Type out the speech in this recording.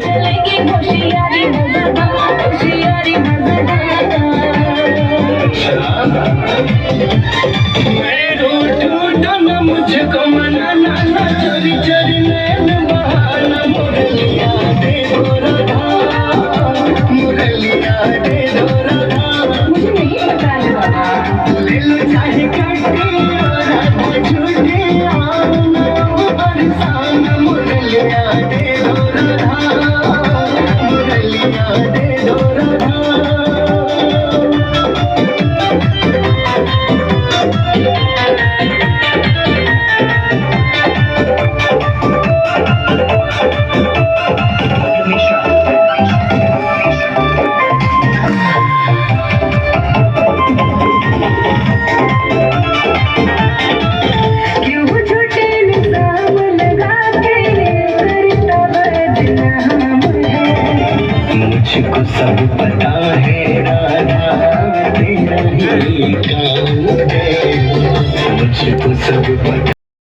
चलेगी होशियारी मजेदार, होशियारी मैं रूठूं न मुझको मनाना ना, चोरी चोरी नैन बहाना, मुरलिया दे दो राधा, मुरलिया दे दो राधा। मुझे नहीं पता है बाबा। ले लो चाहे काटे और राधा झूठे आना, बरसाना मुरलिया दे दो राधा, मुरलिया दे दो राधा। मुझको सब पता है राधा, तेरा ही काम है, मुझको सब पता